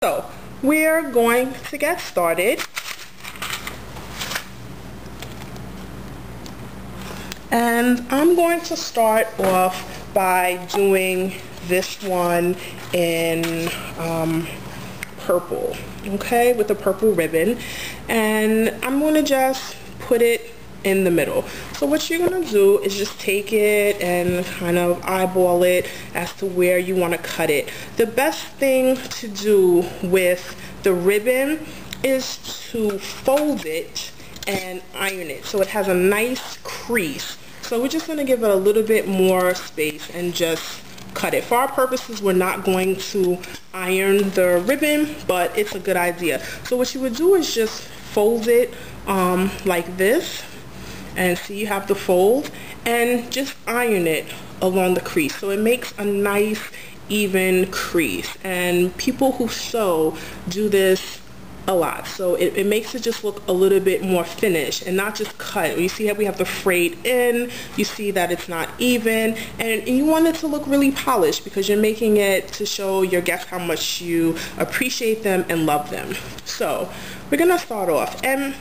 So we're going to get started. And I'm going to start off by doing this one in purple, okay, with a purple ribbon. And I'm going to just put it in the middle. So what you're going to do is just take it and kind of eyeball it as to where you want to cut it. The best thing to do with the ribbon is to fold it and iron it so it has a nice crease. So we're just going to give it a little bit more space and just cut it. For our purposes, we're not going to iron the ribbon, but it's a good idea. So what you would do is just fold it like this, and see, you have the fold, and just iron it along the crease so it makes a nice even crease. And people who sew do this a lot, so it makes it just look a little bit more finished and not just cut. You see how we have the frayed in, you see that it's not even, and you want it to look really polished because you're making it to show your guests how much you appreciate them and love them. So we're gonna start off, and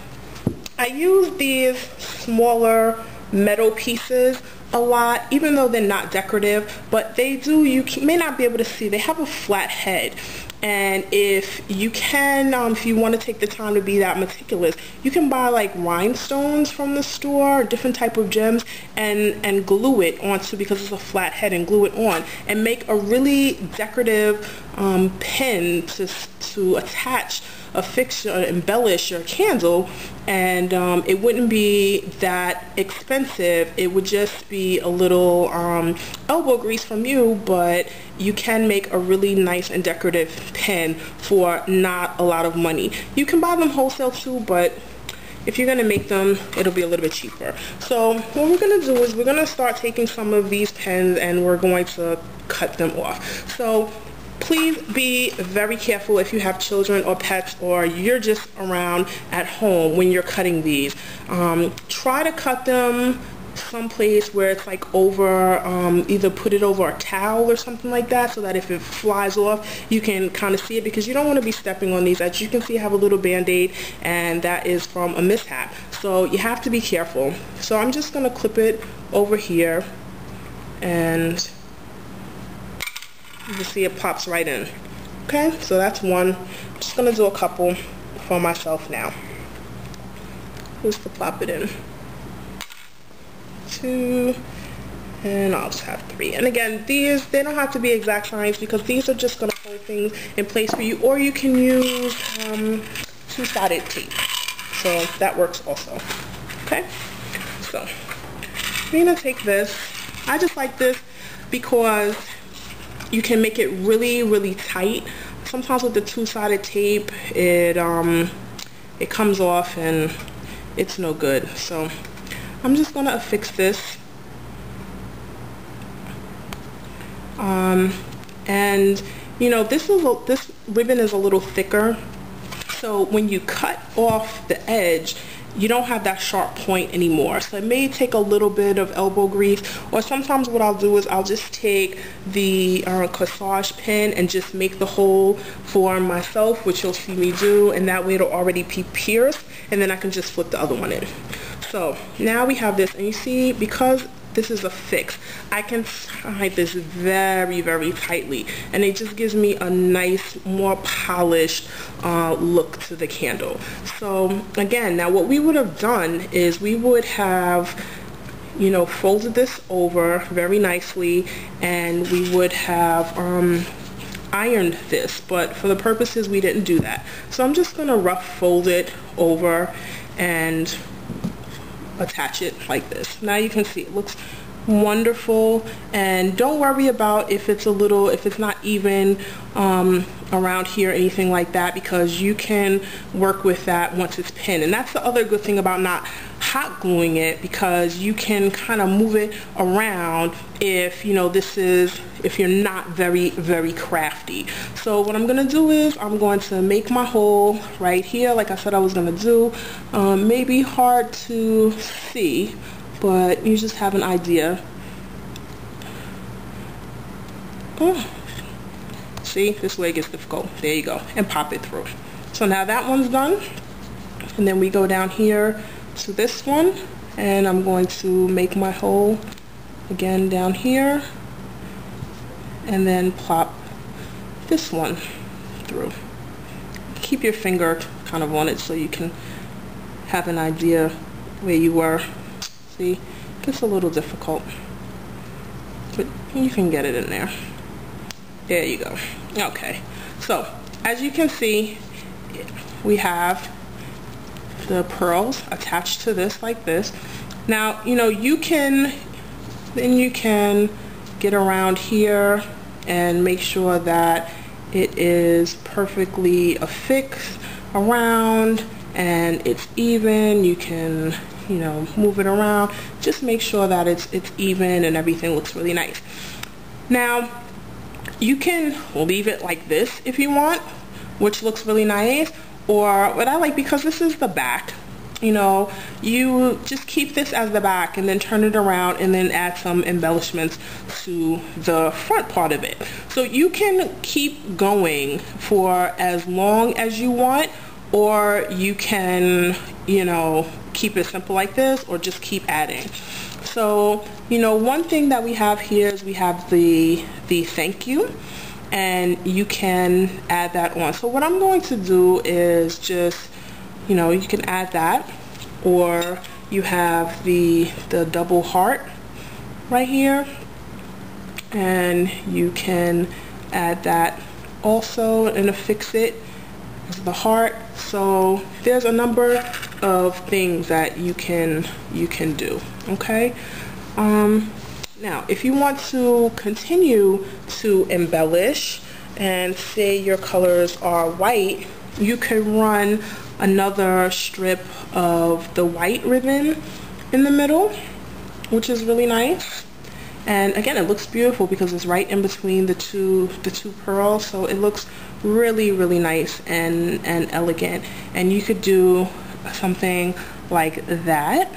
I use these smaller metal pieces a lot, even though they're not decorative, but they do, you may not be able to see, they have a flat head. And if you can, if you want to take the time to be that meticulous, you can buy like rhinestones from the store, different type of gems, and glue it onto, because it's a flat head, and glue it on and make a really decorative pin to attach a fixture, embellish your candle. And it wouldn't be that expensive. It would just be a little elbow grease from you, but you can make a really nice and decorative pin for not a lot of money. You can buy them wholesale too, but if you're going to make them, it'll be a little bit cheaper. So what we're going to do is we're going to start taking some of these pins and we're going to cut them off. So please be very careful if you have children or pets, or you're just around at home when you're cutting these. Try to cut them someplace where it's like over, either put it over a towel or something like that, so that if it flies off you can kind of see it, because you don't want to be stepping on these. As you can see, I have a little band-aid, and that is from a mishap, so you have to be careful. So I'm just going to clip it over here, and you can see it pops right in. Okay, so that's one. I'm just going to do a couple for myself now. Just to pop it in. 2, and I'll just have 3. And again, these, they don't have to be exact signs, because these are just going to hold things in place for you, or you can use two-sided tape, so that works also. Okay, so we're going to take this. I just like this because you can make it really, really tight. Sometimes with the two-sided tape, it comes off and it's no good. So I'm just gonna affix this, and you know, this ribbon is a little thicker, so when you cut off the edge, you don't have that sharp point anymore. So it may take a little bit of elbow grease, or sometimes what I'll do is I'll just take the corsage pin and just make the hole for myself, which you'll see me do, and that way it'll already be pierced, and then I can just flip the other one in. So now we have this, and you see, because this is a fix, I can tie this very, very tightly, and it just gives me a nice, more polished look to the candle. So again, now what we would have done is we would have, you know, folded this over very nicely, and we would have ironed this, but for the purposes we didn't do that. So I'm just going to rough fold it over and attach it like this. Now you can see it looks wonderful, and don't worry about if it's not even around here or anything like that, because you can work with that once it's pinned. And that's the other good thing about not hot gluing it, because you can kind of move it around if, you know, if you're not very, very crafty. So what I'm going to do is I'm going to make my hole right here, like I said I was going to do. Maybe hard to see, but you just have an idea. See, this way it gets difficult. There you go, and pop it through. So now that one's done, and then we go down here to this one, and I'm going to make my hole again down here, and then plop this one through. Keep your finger kind of on it so you can have an idea where you were. See, it gets a little difficult, but you can get it in there. There you go. Okay, so as you can see, we have the pearls attached to this like this. Now, you know, you can get around here and make sure that it is perfectly affixed around and it's even. You can, you know, move it around. Just make sure that it's even and everything looks really nice. Now, you can leave it like this if you want, which looks really nice. Or what I like, because this is the back, you know, you just keep this as the back and then turn it around and then add some embellishments to the front part of it. So you can keep going for as long as you want, or you can, you know, keep it simple like this, or just keep adding. So, you know, one thing that we have here is we have the thank you, and you can add that on. So what I'm going to do is just, you know, you can add that, or you have the double heart right here, and you can add that also and affix it as the heart. So there's a number of things that you can do. Okay. Now, if you want to continue to embellish and say your colors are white, you can run another strip of the white ribbon in the middle, which is really nice. And again, it looks beautiful because it's right in between the two pearls, so it looks really, really nice and elegant. And you could do something like that,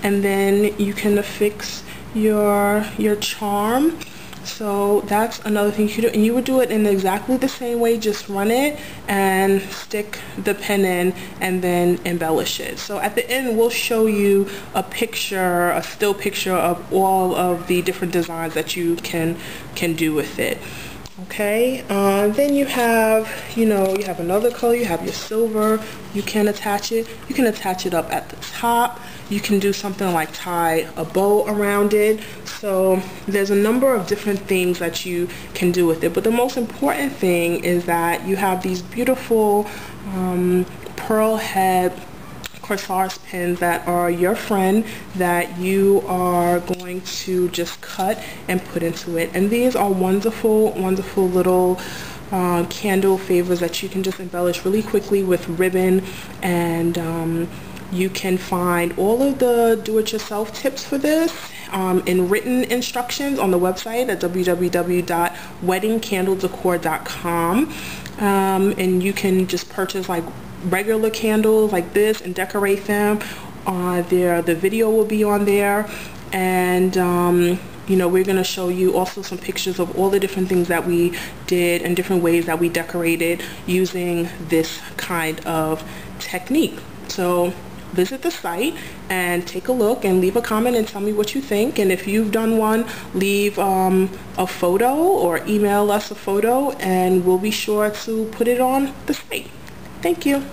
and then you can affix your charm. So that's another thing you could do, and you would do it in exactly the same way. Just run it and stick the pen in and then embellish it. So at the end we'll show you a picture, a still picture of all of the different designs that you can do with it. Okay, then you have, you know, you have another color, you have your silver. You can attach it. You can attach it up at the top. You can do something like tie a bow around it. So there's a number of different things that you can do with it. But the most important thing is that you have these beautiful pearl head corsage pins that are your friend, that you are going to just cut and put into it. And these are wonderful, wonderful little candle favors that you can just embellish really quickly with ribbon. And you can find all of the do-it-yourself tips for this in written instructions on the website at www.weddingcandledecor.com. And you can just purchase like regular candles like this and decorate them. The video will be on there, and you know, we're going to show you also some pictures of all the different things that we did and different ways that we decorated using this kind of technique. So visit the site and take a look and leave a comment and tell me what you think. And if you've done one, leave a photo or email us a photo, and we'll be sure to put it on the site. Thank you.